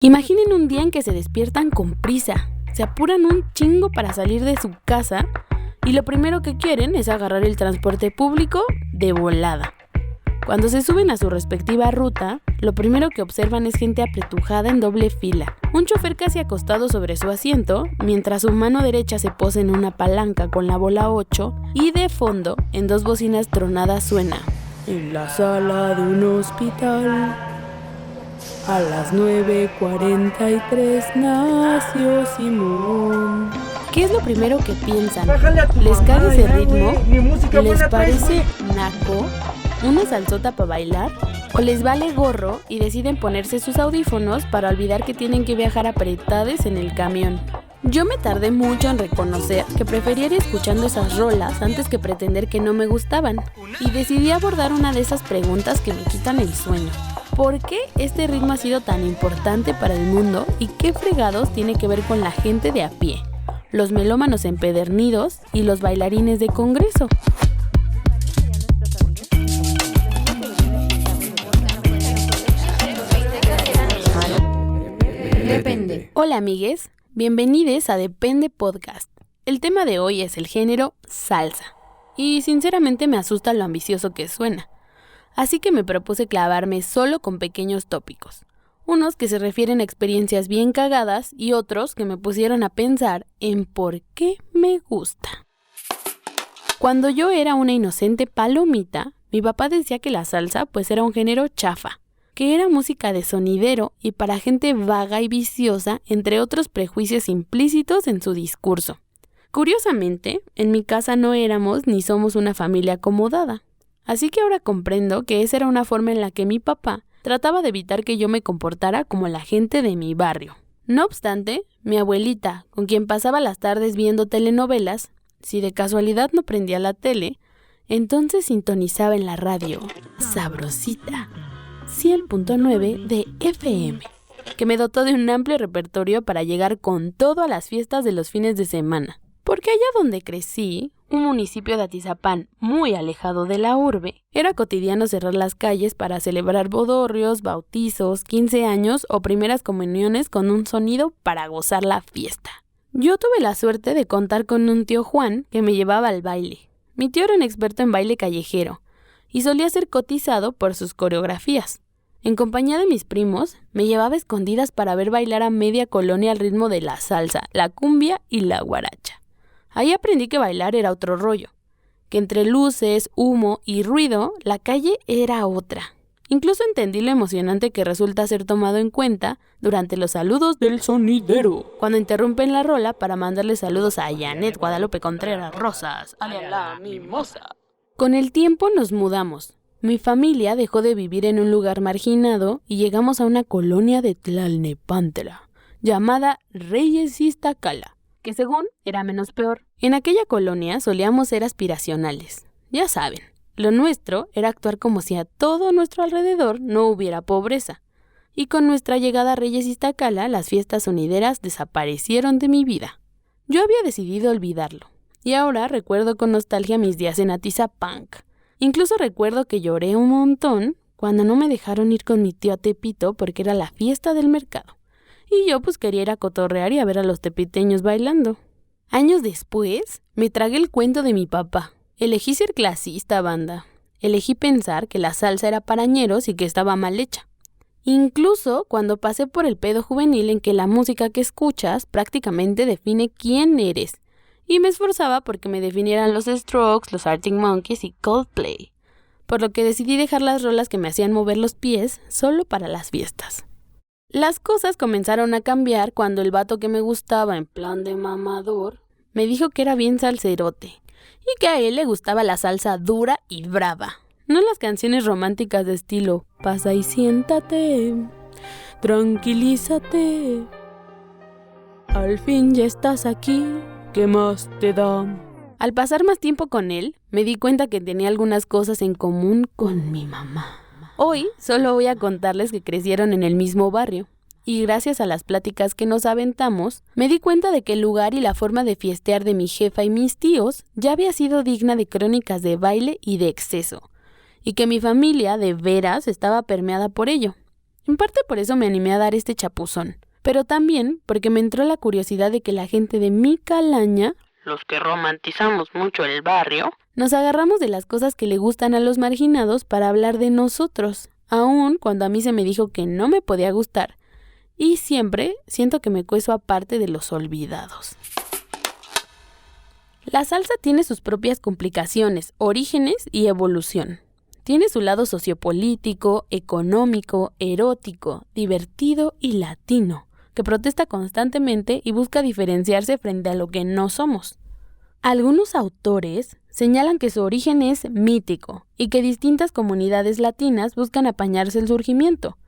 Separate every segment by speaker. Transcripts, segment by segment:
Speaker 1: Imaginen un día en que se despiertan con prisa, se apuran un chingo para salir de su casa y lo primero que quieren es agarrar el transporte público de volada. Cuando se suben a su respectiva ruta, lo primero que observan es gente apretujada en doble fila. Un chofer casi acostado sobre su asiento, mientras su mano derecha se posa en una palanca con la bola 8 y de fondo, en dos bocinas tronadas suena: en la sala de un hospital, a las 9:43 nació Simón. ¿Qué es lo primero que piensan? ¿Les cae ese ritmo? ¿Les parece naco? ¿Una salsota para bailar? ¿O les vale gorro y deciden ponerse sus audífonos para olvidar que tienen que viajar apretados en el camión? Yo me tardé mucho en reconocer que prefería ir escuchando esas rolas antes que pretender que no me gustaban, y decidí abordar una de esas preguntas que me quitan el sueño. ¿Por qué este ritmo ha sido tan importante para el mundo y qué fregados tiene que ver con la gente de a pie, los melómanos empedernidos y los bailarines de congreso? Depende. Hola amigues, bienvenidos a Depende Podcast. El tema de hoy es el género salsa, y sinceramente me asusta lo ambicioso que suena. Así que me propuse clavarme solo con pequeños tópicos, unos que se refieren a experiencias bien cagadas y otros que me pusieron a pensar en por qué me gusta. Cuando yo era una inocente palomita, mi papá decía que la salsa pues era un género chafa, que era música de sonidero y para gente vaga y viciosa, entre otros prejuicios implícitos en su discurso. Curiosamente, en mi casa no éramos ni somos una familia acomodada, así que ahora comprendo que esa era una forma en la que mi papá trataba de evitar que yo me comportara como la gente de mi barrio. No obstante, mi abuelita, con quien pasaba las tardes viendo telenovelas, si de casualidad no prendía la tele, entonces sintonizaba en la radio Sabrosita 100.9 de FM, que me dotó de un amplio repertorio para llegar con todo a las fiestas de los fines de semana. Porque allá donde crecí, un municipio de Atizapán muy alejado de la urbe, era cotidiano cerrar las calles para celebrar bodorrios, bautizos, 15 años o primeras comuniones con un sonido para gozar la fiesta. Yo tuve la suerte de contar con un tío Juan que me llevaba al baile. Mi tío era un experto en baile callejero y solía ser cotizado por sus coreografías. En compañía de mis primos, me llevaba a escondidas para ver bailar a media colonia al ritmo de la salsa, la cumbia y la guaracha. Ahí aprendí que bailar era otro rollo, que entre luces, humo y ruido, la calle era otra. Incluso entendí lo emocionante que resulta ser tomado en cuenta durante los saludos del sonidero, cuando interrumpen la rola para mandarle saludos a Janet Guadalupe Contreras Rosas, alias la Mimosa. Con el tiempo nos mudamos. Mi familia dejó de vivir en un lugar marginado y llegamos a una colonia de Tlalnepantla, llamada Reyes Iztacala, que según era menos peor. En aquella colonia solíamos ser aspiracionales. Ya saben, lo nuestro era actuar como si a todo nuestro alrededor no hubiera pobreza. Y con nuestra llegada a Reyes Iztacala, las fiestas sonideras desaparecieron de mi vida. Yo había decidido olvidarlo, y ahora recuerdo con nostalgia mis días en Atizapán. Incluso recuerdo que lloré un montón cuando no me dejaron ir con mi tío a Tepito porque era la fiesta del mercado. Y yo pues quería ir a cotorrear y a ver a los tepiteños bailando. Años después, me tragué el cuento de mi papá. Elegí ser clasista, banda. Elegí pensar que la salsa era para ñeros y que estaba mal hecha. Incluso cuando pasé por el pedo juvenil en que la música que escuchas prácticamente define quién eres. Y me esforzaba porque me definieran los Strokes, los Arctic Monkeys y Coldplay. Por lo que decidí dejar las rolas que me hacían mover los pies solo para las fiestas. Las cosas comenzaron a cambiar cuando el vato que me gustaba en plan de mamador me dijo que era bien salserote y que a él le gustaba la salsa dura y brava, no las canciones románticas de estilo pasa y siéntate, tranquilízate, al fin ya estás aquí, ¿qué más te da? Al pasar más tiempo con él, me di cuenta que tenía algunas cosas en común con mi mamá. Hoy solo voy a contarles que crecieron en el mismo barrio, y gracias a las pláticas que nos aventamos, me di cuenta de que el lugar y la forma de fiestear de mi jefa y mis tíos ya había sido digna de crónicas de baile y de exceso, y que mi familia de veras estaba permeada por ello. En parte por eso me animé a dar este chapuzón, pero también porque me entró la curiosidad de que la gente de mi calaña, los que romantizamos mucho el barrio, nos agarramos de las cosas que le gustan a los marginados para hablar de nosotros, aun cuando a mí se me dijo que no me podía gustar, y siempre siento que me cuezo aparte de los olvidados. La salsa tiene sus propias complicaciones, orígenes y evolución. Tiene su lado sociopolítico, económico, erótico, divertido y latino, que protesta constantemente y busca diferenciarse frente a lo que no somos. Algunos autores señalan que su origen es mítico y que distintas comunidades latinas buscan apañarse el surgimiento,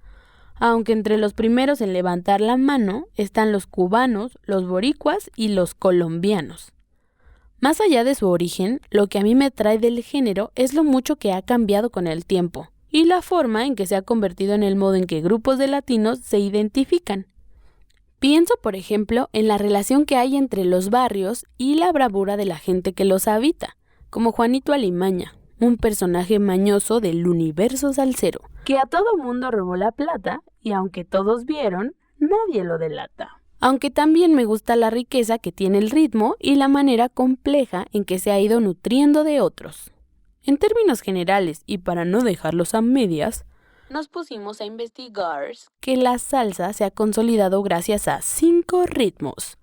Speaker 1: aunque entre los primeros en levantar la mano están los cubanos, los boricuas y los colombianos. Más allá de su origen, lo que a mí me trae del género es lo mucho que ha cambiado con el tiempo y la forma en que se ha convertido en el modo en que grupos de latinos se identifican. Pienso, por ejemplo, en la relación que hay entre los barrios y la bravura de la gente que los habita, como Juanito Alimaña, un personaje mañoso del universo salsero, que a todo mundo robó la plata y aunque todos vieron, nadie lo delata. Aunque también me gusta la riqueza que tiene el ritmo y la manera compleja en que se ha ido nutriendo de otros. En términos generales, y para no dejarlos a medias, nos pusimos a investigar que la salsa se ha consolidado gracias a 5 ritmos: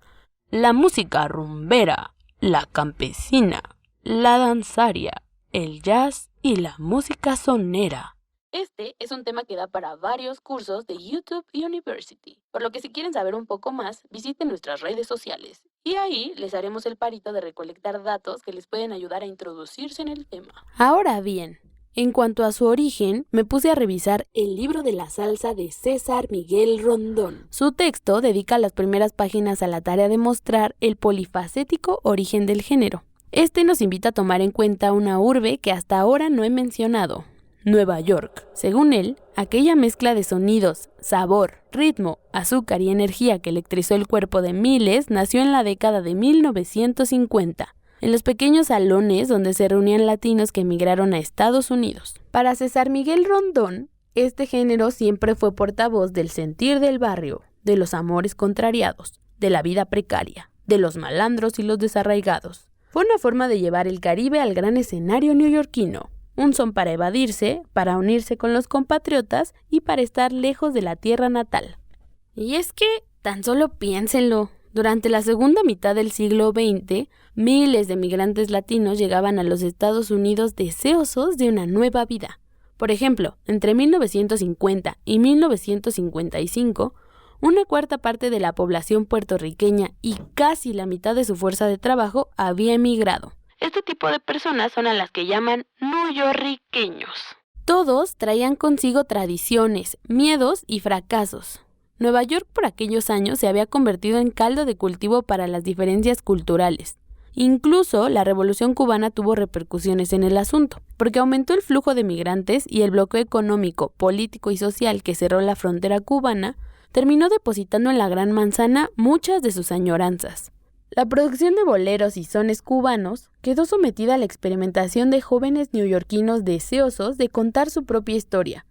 Speaker 1: la música rumbera, la campesina, la danzaria, el jazz y la música sonera. Este es un tema que da para varios cursos de YouTube University, por lo que si quieren saber un poco más, visiten nuestras redes sociales y ahí les haremos el parito de recolectar datos que les pueden ayudar a introducirse en el tema. Ahora bien, en cuanto a su origen, me puse a revisar el libro de la salsa de César Miguel Rondón. Su texto dedica las primeras páginas a la tarea de mostrar el polifacético origen del género. Este nos invita a tomar en cuenta una urbe que hasta ahora no he mencionado: Nueva York. Según él, aquella mezcla de sonidos, sabor, ritmo, azúcar y energía que electrizó el cuerpo de miles nació en la década de 1950, en los pequeños salones donde se reunían latinos que emigraron a Estados Unidos. Para César Miguel Rondón, este género siempre fue portavoz del sentir del barrio, de los amores contrariados, de la vida precaria, de los malandros y los desarraigados. Fue una forma de llevar el Caribe al gran escenario neoyorquino. Un son para evadirse, para unirse con los compatriotas y para estar lejos de la tierra natal. Y es que, tan solo piénsenlo, durante la segunda mitad del siglo XX, miles de migrantes latinos llegaban a los Estados Unidos deseosos de una nueva vida. Por ejemplo, entre 1950 y 1955, una cuarta parte de la población puertorriqueña y casi la mitad de su fuerza de trabajo había emigrado. Este tipo de personas son a las que llaman neoyorriqueños. Todos traían consigo tradiciones, miedos y fracasos. Nueva York por aquellos años se había convertido en caldo de cultivo para las diferencias culturales. Incluso la Revolución Cubana tuvo repercusiones en el asunto, porque aumentó el flujo de migrantes y el bloqueo económico, político y social que cerró la frontera cubana terminó depositando en la Gran Manzana muchas de sus añoranzas. La producción de boleros y sones cubanos quedó sometida a la experimentación de jóvenes neoyorquinos deseosos de contar su propia historia.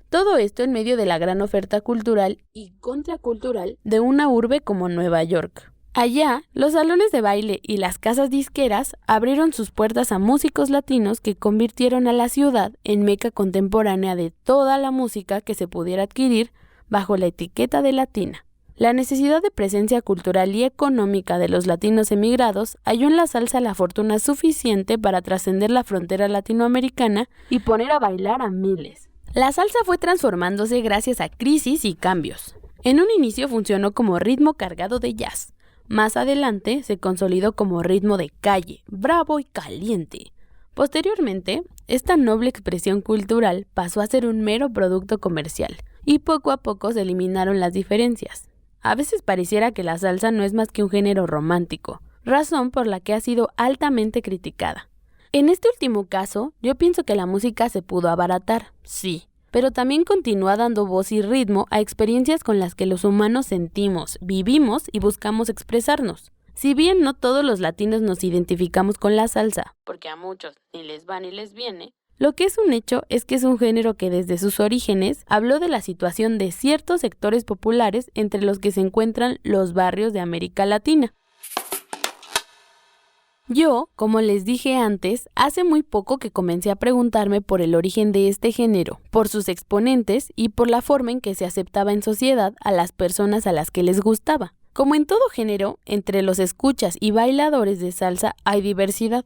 Speaker 1: Todo esto en medio de la gran oferta cultural y contracultural de una urbe como Nueva York. Allá, los salones de baile y las casas disqueras abrieron sus puertas a músicos latinos que convirtieron a la ciudad en meca contemporánea de toda la música que se pudiera adquirir bajo la etiqueta de latina. La necesidad de presencia cultural y económica de los latinos emigrados halló en la salsa la fortuna suficiente para trascender la frontera latinoamericana y poner a bailar a miles. La salsa fue transformándose gracias a crisis y cambios. En un inicio funcionó como ritmo cargado de jazz. Más adelante se consolidó como ritmo de calle, bravo y caliente. Posteriormente, esta noble expresión cultural pasó a ser un mero producto comercial y poco a poco se eliminaron las diferencias. A veces pareciera que la salsa no es más que un género romántico, razón por la que ha sido altamente criticada. En este último caso, yo pienso que la música se pudo abaratar, sí, pero también continúa dando voz y ritmo a experiencias con las que los humanos sentimos, vivimos y buscamos expresarnos. Si bien no todos los latinos nos identificamos con la salsa, porque a muchos ni les va ni les viene, Lo que es un hecho es que es un género que desde sus orígenes habló de la situación de ciertos sectores populares entre los que se encuentran los barrios de América Latina. Yo, como les dije antes, hace muy poco que comencé a preguntarme por el origen de este género, por sus exponentes y por la forma en que se aceptaba en sociedad a las personas a las que les gustaba. Como en todo género, entre los escuchas y bailadores de salsa hay diversidad.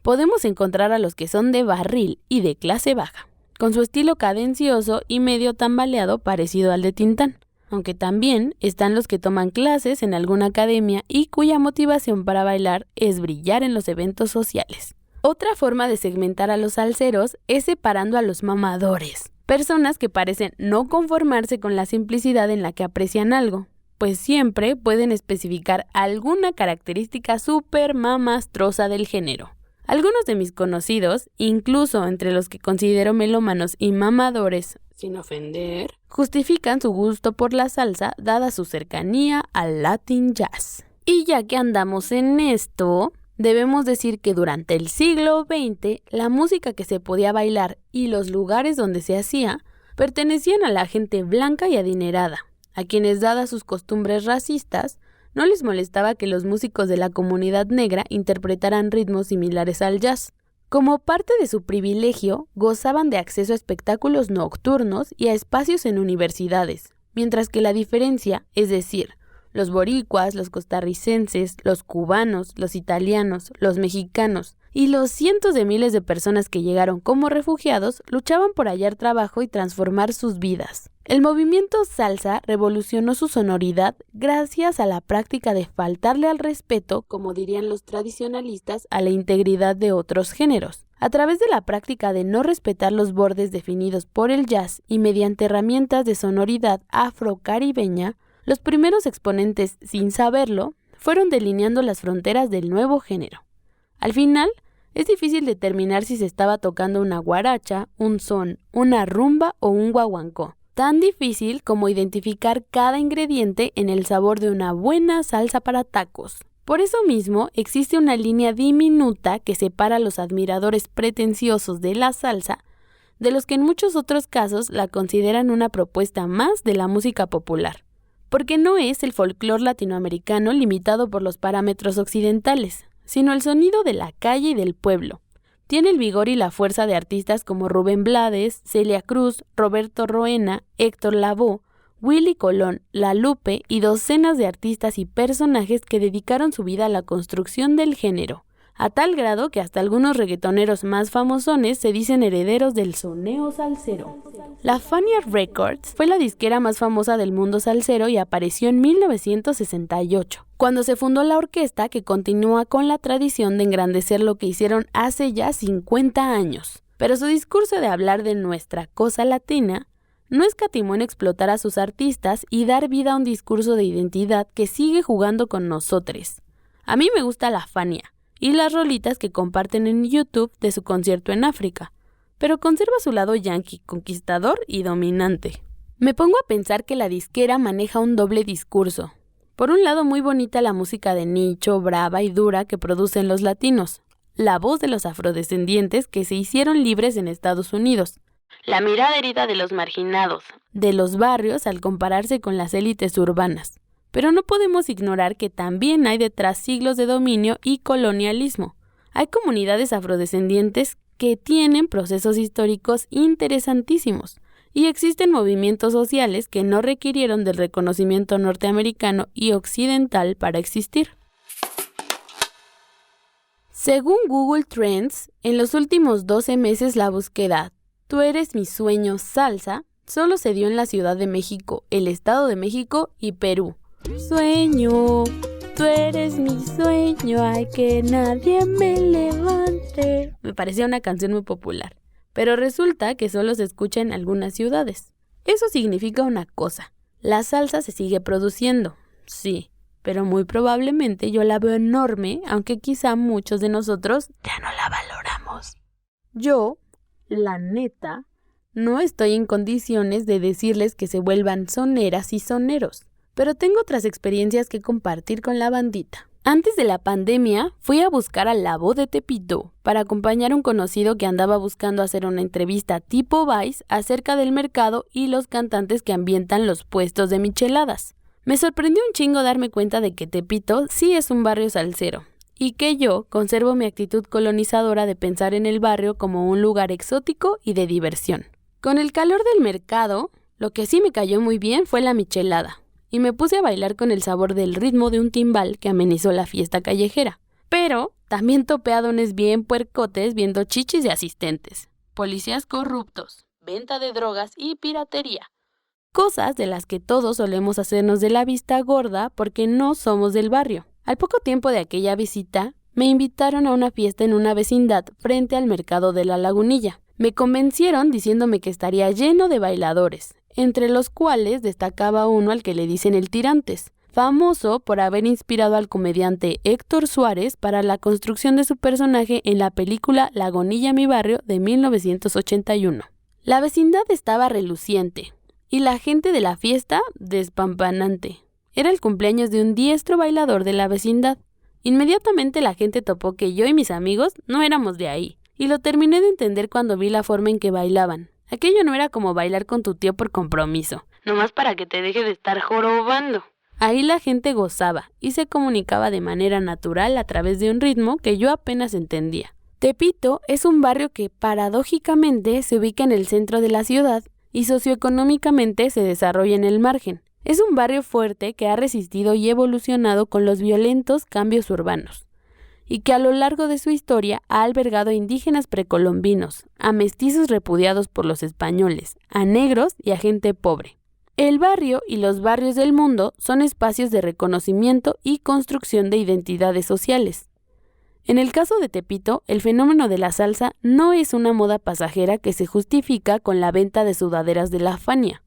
Speaker 1: Podemos encontrar a los que son de barril y de clase baja, con su estilo cadencioso y medio tambaleado parecido al de Tintán, aunque también están los que toman clases en alguna academia y cuya motivación para bailar es brillar en los eventos sociales. Otra forma de segmentar a los salseros es separando a los mamadores, personas que parecen no conformarse con la simplicidad en la que aprecian algo, pues siempre pueden especificar alguna característica súper mamastrosa del género. Algunos de mis conocidos, incluso entre los que considero melómanos y mamadores, sin ofender, justifican su gusto por la salsa dada su cercanía al Latin Jazz. Y ya que andamos en esto, debemos decir que durante el siglo XX, la música que se podía bailar y los lugares donde se hacía pertenecían a la gente blanca y adinerada, a quienes, dadas sus costumbres racistas, no les molestaba que los músicos de la comunidad negra interpretaran ritmos similares al jazz. Como parte de su privilegio, gozaban de acceso a espectáculos nocturnos y a espacios en universidades, mientras que la diferencia, es decir, los boricuas, los costarricenses, los cubanos, los italianos, los mexicanos y los cientos de miles de personas que llegaron como refugiados luchaban por hallar trabajo y transformar sus vidas. El movimiento salsa revolucionó su sonoridad gracias a la práctica de faltarle al respeto, como dirían los tradicionalistas, a la integridad de otros géneros. A través de la práctica de no respetar los bordes definidos por el jazz y mediante herramientas de sonoridad afro-caribeña, los primeros exponentes, sin saberlo, fueron delineando las fronteras del nuevo género. Al final, es difícil determinar si se estaba tocando una guaracha, un son, una rumba o un guaguancó. Tan difícil como identificar cada ingrediente en el sabor de una buena salsa para tacos. Por eso mismo, existe una línea diminuta que separa a los admiradores pretenciosos de la salsa de los que en muchos otros casos la consideran una propuesta más de la música popular. Porque no es el folclore latinoamericano limitado por los parámetros occidentales, sino el sonido de la calle y del pueblo. Tiene el vigor y la fuerza de artistas como Rubén Blades, Celia Cruz, Roberto Roena, Héctor Lavoe, Willy Colón, La Lupe y docenas de artistas y personajes que dedicaron su vida a la construcción del género, a tal grado que hasta algunos reggaetoneros más famosones se dicen herederos del soneo salsero. La Fania Records fue la disquera más famosa del mundo salsero y apareció en 1968, cuando se fundó la orquesta que continúa con la tradición de engrandecer lo que hicieron hace ya 50 años. Pero su discurso de hablar de nuestra cosa latina no escatimó en explotar a sus artistas y dar vida a un discurso de identidad que sigue jugando con nosotros. A mí me gusta la Fania y las rolitas que comparten en YouTube de su concierto en África, pero conserva su lado yanqui, conquistador y dominante. Me pongo a pensar que la disquera maneja un doble discurso. Por un lado, muy bonita la música de nicho, brava y dura que producen los latinos, la voz de los afrodescendientes que se hicieron libres en Estados Unidos, la mirada herida de los marginados, de los barrios al compararse con las élites urbanas. Pero no podemos ignorar que también hay detrás siglos de dominio y colonialismo. Hay comunidades afrodescendientes que tienen procesos históricos interesantísimos y existen movimientos sociales que no requirieron del reconocimiento norteamericano y occidental para existir. Según Google Trends, en los últimos 12 meses la búsqueda "Tú eres mi sueño salsa" solo se dio en la Ciudad de México, el Estado de México y Perú. Sueño, tú eres mi sueño, ay que nadie me levante. Me parecía una canción muy popular, pero resulta que solo se escucha en algunas ciudades. Eso significa una cosa: la salsa se sigue produciendo, sí, pero muy probablemente yo la veo enorme, aunque quizá muchos de nosotros ya no la valoramos. Yo, la neta, no estoy en condiciones de decirles que se vuelvan soneras y soneros, pero tengo otras experiencias que compartir con la bandita. Antes de la pandemia, fui a buscar a La Voz de Tepito para acompañar a un conocido que andaba buscando hacer una entrevista tipo Vice acerca del mercado y los cantantes que ambientan los puestos de micheladas. Me sorprendió un chingo darme cuenta de que Tepito sí es un barrio salsero y que yo conservo mi actitud colonizadora de pensar en el barrio como un lugar exótico y de diversión. Con el calor del mercado, lo que sí me cayó muy bien fue la michelada. Y me puse a bailar con el sabor del ritmo de un timbal que amenizó la fiesta callejera. Pero también topé a dones bien puercotes viendo chichis de asistentes, policías corruptos, venta de drogas y piratería. Cosas de las que todos solemos hacernos de la vista gorda porque no somos del barrio. Al poco tiempo de aquella visita, me invitaron a una fiesta en una vecindad frente al mercado de la Lagunilla. Me convencieron diciéndome que estaría lleno de bailadores, entre los cuales destacaba uno al que le dicen el Tirantes, famoso por haber inspirado al comediante Héctor Suárez para la construcción de su personaje en la película Lagunilla mi barrio de 1981. La vecindad estaba reluciente y la gente de la fiesta despampanante. Era el cumpleaños de un diestro bailador de la vecindad. Inmediatamente la gente topó que yo y mis amigos no éramos de ahí, y lo terminé de entender cuando vi la forma en que bailaban. Aquello no era como bailar con tu tío por compromiso, nomás para que te deje de estar jorobando. Ahí la gente gozaba y se comunicaba de manera natural a través de un ritmo que yo apenas entendía. Tepito es un barrio que paradójicamente se ubica en el centro de la ciudad y socioeconómicamente se desarrolla en el margen. Es un barrio fuerte que ha resistido y evolucionado con los violentos cambios urbanos, y que a lo largo de su historia ha albergado a indígenas precolombinos, a mestizos repudiados por los españoles, a negros y a gente pobre. El barrio y los barrios del mundo son espacios de reconocimiento y construcción de identidades sociales. En el caso de Tepito, el fenómeno de la salsa no es una moda pasajera que se justifica con la venta de sudaderas de la Fania.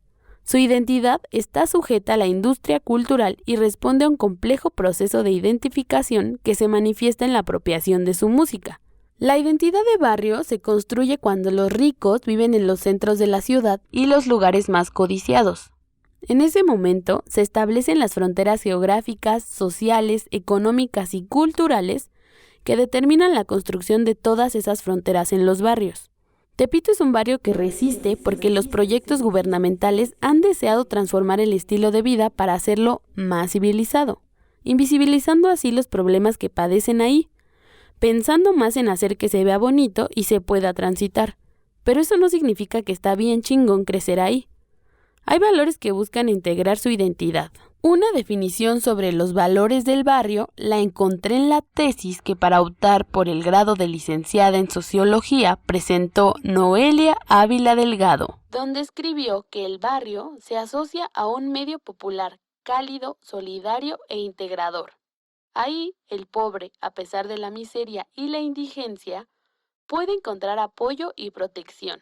Speaker 1: Su identidad está sujeta a la industria cultural y responde a un complejo proceso de identificación que se manifiesta en la apropiación de su música. La identidad de barrio se construye cuando los ricos viven en los centros de la ciudad y los lugares más codiciados. En ese momento se establecen las fronteras geográficas, sociales, económicas y culturales que determinan la construcción de todas esas fronteras en los barrios. Tepito es un barrio que resiste porque los proyectos gubernamentales han deseado transformar el estilo de vida para hacerlo más civilizado, invisibilizando así los problemas que padecen ahí, pensando más en hacer que se vea bonito y se pueda transitar. Pero eso no significa que está bien chingón crecer ahí. Hay valores que buscan integrar su identidad. Una definición sobre los valores del barrio la encontré en la tesis que para optar por el grado de licenciada en Sociología presentó Noelia Ávila Delgado, donde escribió que el barrio se asocia a un medio popular, cálido, solidario e integrador. Ahí, el pobre, a pesar de la miseria y la indigencia, puede encontrar apoyo y protección.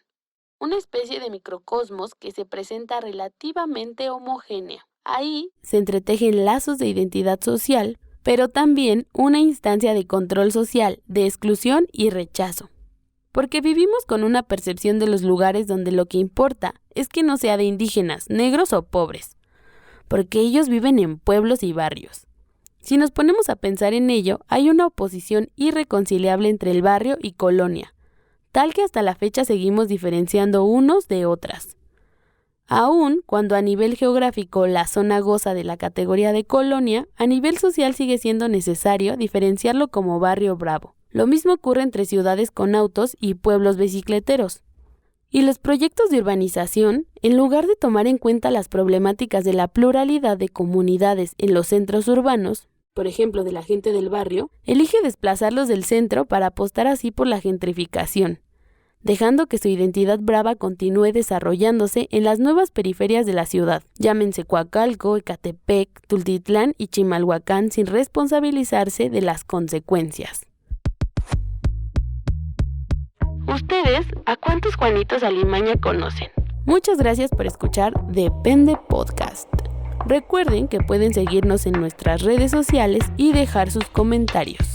Speaker 1: Una especie de microcosmos que se presenta relativamente homogénea. Ahí se entretejen lazos de identidad social, pero también una instancia de control social, de exclusión y rechazo. Porque vivimos con una percepción de los lugares donde lo que importa es que no sea de indígenas, negros o pobres, porque ellos viven en pueblos y barrios. Si nos ponemos a pensar en ello, hay una oposición irreconciliable entre el barrio y colonia, tal que hasta la fecha seguimos diferenciando unos de otras. Aún cuando a nivel geográfico la zona goza de la categoría de colonia, a nivel social sigue siendo necesario diferenciarlo como barrio bravo. Lo mismo ocurre entre ciudades con autos y pueblos bicicleteros. Y los proyectos de urbanización, en lugar de tomar en cuenta las problemáticas de la pluralidad de comunidades en los centros urbanos, por ejemplo de la gente del barrio, elige desplazarlos del centro para apostar así por la gentrificación, dejando que su identidad brava continúe desarrollándose en las nuevas periferias de la ciudad, llámense Coacalco, Ecatepec, Tultitlán y Chimalhuacán, sin responsabilizarse de las consecuencias. ¿Ustedes a cuántos Juanitos Alimaña conocen? Muchas gracias por escuchar Depende Podcast. Recuerden que pueden seguirnos en nuestras redes sociales y dejar sus comentarios.